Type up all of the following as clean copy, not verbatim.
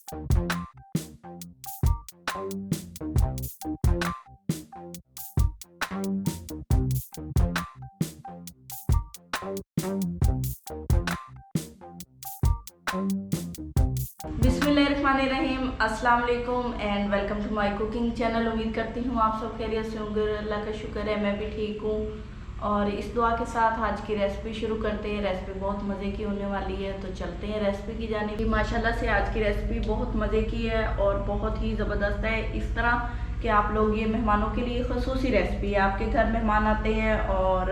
बिस्मिल्लाहिर्रहमानिर्रहीम, अस्सलाम वालेकुम and welcome to my cooking channel. उम्मीद करती हूँ आप सब खैरियत से होंगे। अल्लाह का शुक्र है मैं भी ठीक हूँ। और इस दुआ के साथ आज की रेसिपी शुरू करते हैं। रेसिपी बहुत मज़े की होने वाली है, तो चलते हैं रेसिपी की जाने। माशाल्लाह से आज की रेसिपी बहुत मज़े की है और बहुत ही ज़बरदस्त है। इस तरह कि आप लोग, ये मेहमानों के लिए खसूसी रेसिपी है। आपके घर मेहमान आते हैं और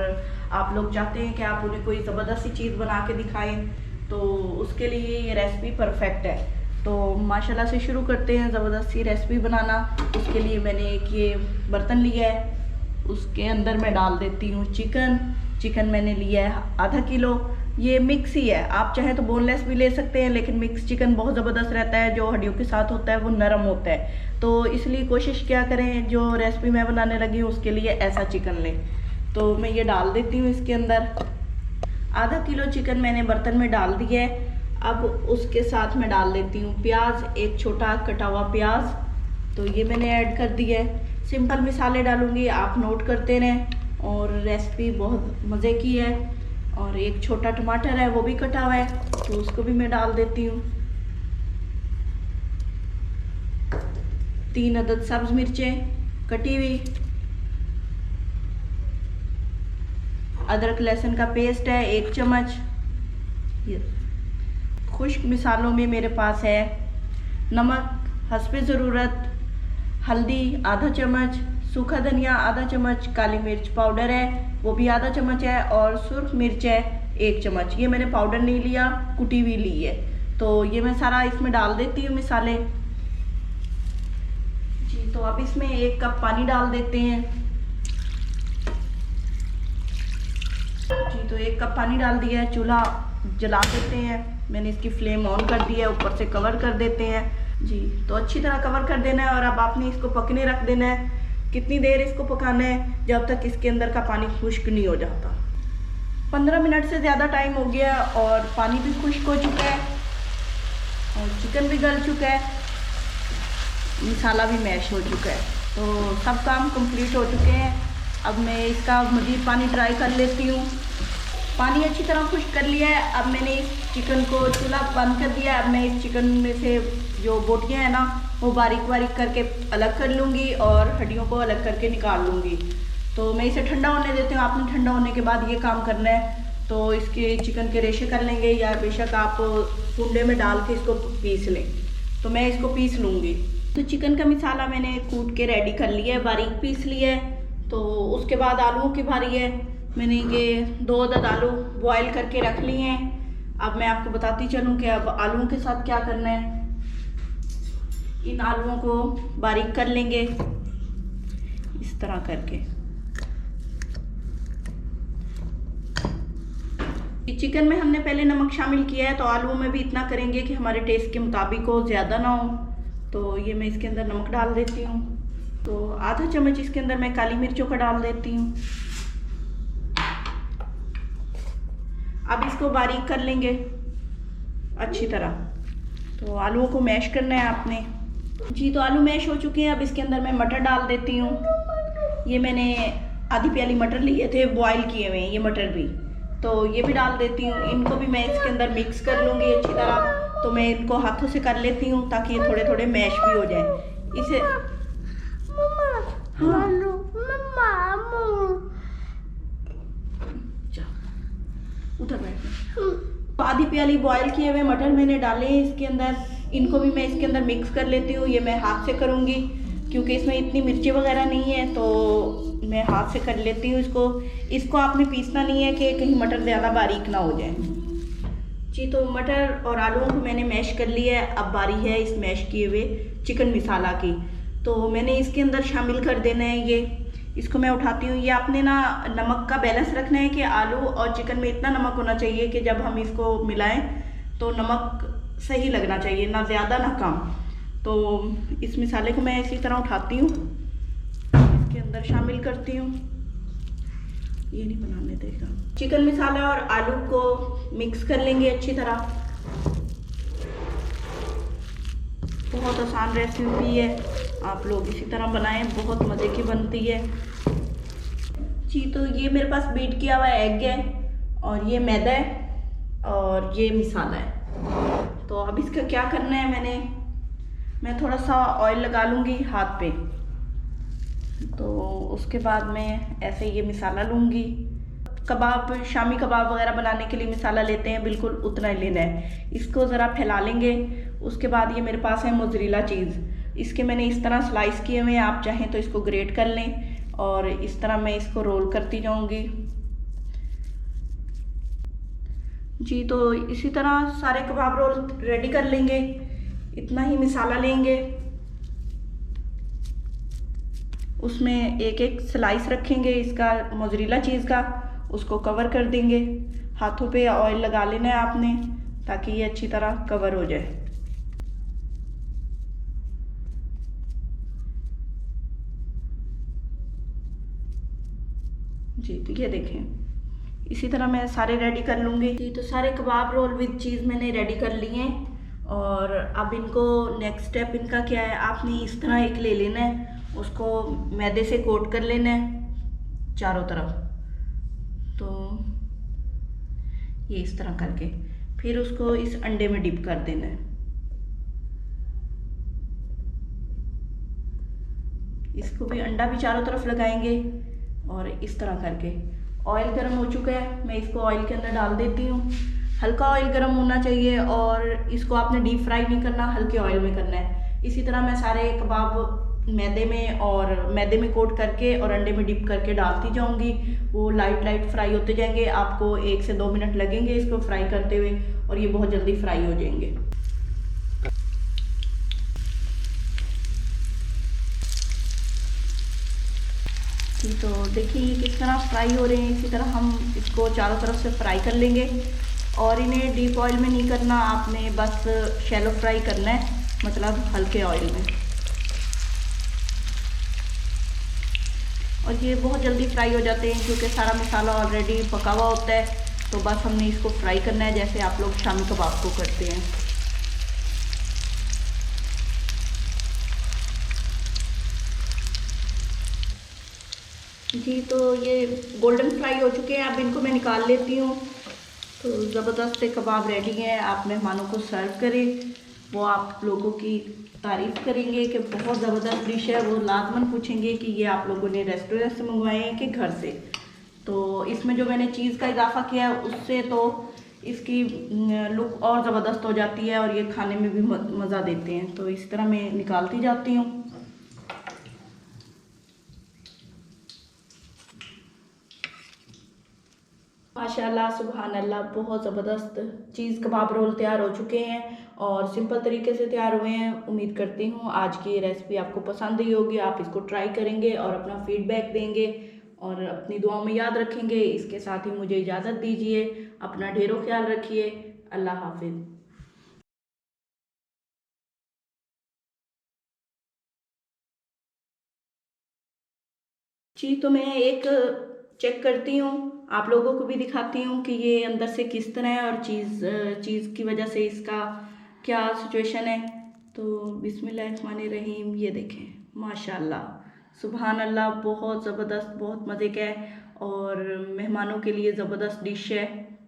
आप लोग चाहते हैं कि आप उन्हें कोई ज़बरदस्त सी चीज़ बना के दिखाएँ, तो उसके लिए ये रेसिपी परफेक्ट है। तो माशाल्लाह से शुरू करते हैं ज़बरदस्त सी रेसिपी बनाना। उसके लिए मैंने एक ये बर्तन लिया है, उसके अंदर मैं डाल देती हूँ चिकन मैंने लिया है आधा किलो। ये मिक्स ही है, आप चाहें तो बोनलेस भी ले सकते हैं, लेकिन मिक्स चिकन बहुत ज़बरदस्त रहता है। जो हड्डियों के साथ होता है वो नरम होता है, तो इसलिए कोशिश क्या करें, जो रेसिपी मैं बनाने लगी हूँ उसके लिए ऐसा चिकन लें। तो मैं ये डाल देती हूँ इसके अंदर। आधा किलो चिकन मैंने बर्तन में डाल दिया है। अब उसके साथ मैं डाल देती हूँ प्याज, एक छोटा कटा हुआ प्याज, तो ये मैंने ऐड कर दिया है। सिंपल मसाले डालूंगी, आप नोट करते रहें। और रेसिपी बहुत मज़े की है। और एक छोटा टमाटर है, वो भी कटा हुआ है, तो उसको भी मैं डाल देती हूँ। 3 अदद सब्ज मिर्चें कटी हुई। अदरक लहसुन का पेस्ट है 1 चम्मच। खुश्क मिसालों में मेरे पास है नमक हस्बे ज़रूरत, हल्दी आधा चम्मच, सूखा धनिया आधा चम्मच, काली मिर्च पाउडर है वो भी आधा चम्मच है, और सुर्ख मिर्च है 1 चम्मच। ये मैंने पाउडर नहीं लिया, कुटी हुई ली है। तो ये मैं सारा इसमें डाल देती हूँ मिसाले जी। तो अब इसमें 1 कप पानी डाल देते हैं जी। तो 1 कप पानी डाल दिया है। चूल्हा जला देते हैं, मैंने इसकी फ्लेम ऑन कर दी है। ऊपर से कवर कर देते हैं जी। तो अच्छी तरह कवर कर देना है और अब आपने इसको पकने रख देना है। कितनी देर इसको पकाना है, जब तक इसके अंदर का पानी खुश्क नहीं हो जाता। 15 मिनट से ज़्यादा टाइम हो गया और पानी भी खुश्क हो चुका है और चिकन भी गल चुका है, मसाला भी मैश हो चुका है। तो सब काम कंप्लीट हो चुके हैं। अब मैं इसका मज़ीद पानी ट्राई कर लेती हूँ। पानी अच्छी तरह खुश्क कर लिया है। अब मैंने इस चिकन को चूल्हा बंद कर दिया। अब मैं इस चिकन में से जो बोटियाँ हैं ना, वो बारीक बारीक करके अलग कर लूँगी और हड्डियों को अलग करके निकाल लूँगी। तो मैं इसे ठंडा होने देती हूँ। आपने ठंडा होने के बाद ये काम करना है। तो इसके चिकन के रेशे कर लेंगे, या बेशक आप कुंडे में डाल के इसको पीस लें। तो मैं इसको पीस लूँगी। तो चिकन का मसाला मैंने कूट के रेडी कर लिया है, बारीक पीस लिया है। तो उसके बाद आलूओं की बारी है। मैंने ये 2 अदद आलू बॉयल करके रख लिए हैं। अब मैं आपको बताती चलूँ कि अब आलूओं के साथ क्या करना है। इन आलूओं को बारीक कर लेंगे इस तरह करके। चिकन में हमने पहले नमक शामिल किया है, तो आलूओं में भी इतना करेंगे कि हमारे टेस्ट के मुताबिक हो, ज़्यादा ना हो। तो ये मैं इसके अंदर नमक डाल देती हूँ। तो आधा चम्मच इसके अंदर मैं काली मिर्चों का डाल देती हूँ। अब इसको बारीक कर लेंगे अच्छी तरह। तो आलूओं को मैश करना है आपने जी। तो आलू मैश हो चुके हैं। अब इसके अंदर मैं मटर डाल देती हूँ। ये मैंने आधी प्याली मटर लिए थे, बॉयल किए हुए हैं ये मटर भी, तो ये भी डाल देती हूँ। इनको भी मैं इसके अंदर मिक्स कर लूँगी अच्छी तरह। तो मैं इनको हाथों से कर लेती हूँ ताकि ये थोड़े थोड़े मैश भी हो जाए। इसे उधर बैठ। आधी प्याली बॉयल किए हुए मटर मैंने डाले हैं इसके अंदर। इनको भी मैं इसके अंदर मिक्स कर लेती हूँ। ये मैं हाथ से करूँगी क्योंकि इसमें इतनी मिर्ची वगैरह नहीं है, तो मैं हाथ से कर लेती हूँ इसको आपने पीसना नहीं है कि कहीं मटर ज़्यादा बारीक ना हो जाए जी। तो मटर और आलूओं को मैंने मैश कर लिया है। अब बारी है इस मैश किए हुए चिकन मसाला की। तो मैंने इसके अंदर शामिल कर देना है ये। इसको मैं उठाती हूँ। ये आपने ना नमक का बैलेंस रखना है कि आलू और चिकन में इतना नमक होना चाहिए कि जब हम इसको मिलाएं तो नमक सही लगना चाहिए, ना ज़्यादा ना कम। तो इस मसाले को मैं इसी तरह उठाती हूँ, इसके अंदर शामिल करती हूँ। ये नहीं बनाने देगा। चिकन मसाला और आलू को मिक्स कर लेंगे अच्छी तरह। बहुत आसान रेसिपी है, आप लोग इसी तरह बनाएं, बहुत मज़े की बनती है जी। तो ये मेरे पास बीट किया हुआ एग है और ये मैदा है और ये मसाला है। तो अब इसका क्या करना है, मैं थोड़ा सा ऑयल लगा लूँगी हाथ पे। तो उसके बाद मैं ऐसे ये मसाला लूँगी। कबाब, शामी कबाब वगैरह बनाने के लिए मसाला लेते हैं, बिल्कुल उतना ही लेना है। इसको ज़रा फैला लेंगे। उसके बाद ये मेरे पास है मोज़रेला चीज़, इसके मैंने इस तरह स्लाइस किए हुए हैं। आप चाहें तो इसको ग्रेट कर लें और इस तरह मैं इसको रोल करती जाऊँगी जी। तो इसी तरह सारे कबाब रोल रेडी कर लेंगे। इतना ही मसाला लेंगे, उसमें एक एक स्लाइस रखेंगे इसका मोज़रेला चीज़ का, उसको कवर कर देंगे। हाथों पे ऑयल लगा लेना है आपने ताकि ये अच्छी तरह कवर हो जाए जी। तो ये देखें, इसी तरह मैं सारे रेडी कर लूँगी जी। तो सारे कबाब रोल विद चीज़ मैंने रेडी कर लिए हैं और अब इनको नेक्स्ट स्टेप इनका क्या है, आपने इस तरह एक ले लेना है, उसको मैदे से कोट कर लेना है चारों तरफ। तो ये इस तरह करके फिर उसको इस अंडे में डिप कर देना है। इसको भी अंडा भी चारों तरफ लगाएंगे और इस तरह करके। ऑयल गर्म हो चुका है, मैं इसको ऑयल के अंदर डाल देती हूँ। हल्का ऑयल गर्म होना चाहिए और इसको आपने डीप फ्राई नहीं करना, हल्के ऑयल में करना है। इसी तरह मैं सारे कबाब मैदे में कोट करके और अंडे में डिप करके डालती जाऊंगी। वो लाइट फ्राई होते जाएंगे। आपको 1 से 2 मिनट लगेंगे इसको फ्राई करते हुए और ये बहुत जल्दी फ्राई हो जाएंगे जी। तो देखिए ये किस तरह फ्राई हो रहे हैं। इसी तरह हम इसको चारों तरफ से फ्राई कर लेंगे और इन्हें डीप ऑयल में नहीं करना, आपने बस शैलो फ्राई करना है, मतलब हल्के ऑयल में। और ये बहुत जल्दी फ्राई हो जाते हैं क्योंकि सारा मसाला ऑलरेडी पका हुआ होता है। तो बस हमने इसको फ्राई करना है जैसे आप लोग शामी कबाब को करते हैं जी। तो ये गोल्डन फ्राई हो चुके हैं, अब इनको मैं निकाल लेती हूँ। तो ज़बरदस्त से कबाब रेडी हैं, आप मेहमानों को सर्व करें, वो आप लोगों की तारीफ़ करेंगे कि बहुत ज़बरदस्त डिश है। वो लाजमन पूछेंगे कि ये आप लोगों ने रेस्टोरेंट से मंगवाए हैं कि घर से। तो इसमें जो मैंने चीज़ का इजाफा किया है उससे तो इसकी लुक और ज़बरदस्त हो जाती है और ये खाने में भी मज़ा देते हैं। तो इस तरह मैं निकालती जाती हूँ। माशाल्लाह सुभान अल्लाह, बहुत ज़बरदस्त चीज़ कबाब रोल तैयार हो चुके हैं और सिंपल तरीके से तैयार हुए हैं। उम्मीद करती हूँ आज की ये रेसिपी आपको पसंद ही होगी। आप इसको ट्राई करेंगे और अपना फीडबैक देंगे और अपनी दुआओं में याद रखेंगे। इसके साथ ही मुझे इजाज़त दीजिए, अपना ढेरों ख्याल रखिए। अल्लाह हाफिज़। जी। तो मैं एक चेक करती हूँ, आप लोगों को भी दिखाती हूँ कि ये अंदर से किस तरह है और चीज़ की वजह से इसका क्या सिचुएशन है। तो बिस्मिल्लाहिर्रहमानिर्रहीम, ये देखें माशाल्लाह सुभान अल्लाह, बहुत ज़बरदस्त, बहुत मज़े का है और मेहमानों के लिए ज़बरदस्त डिश है।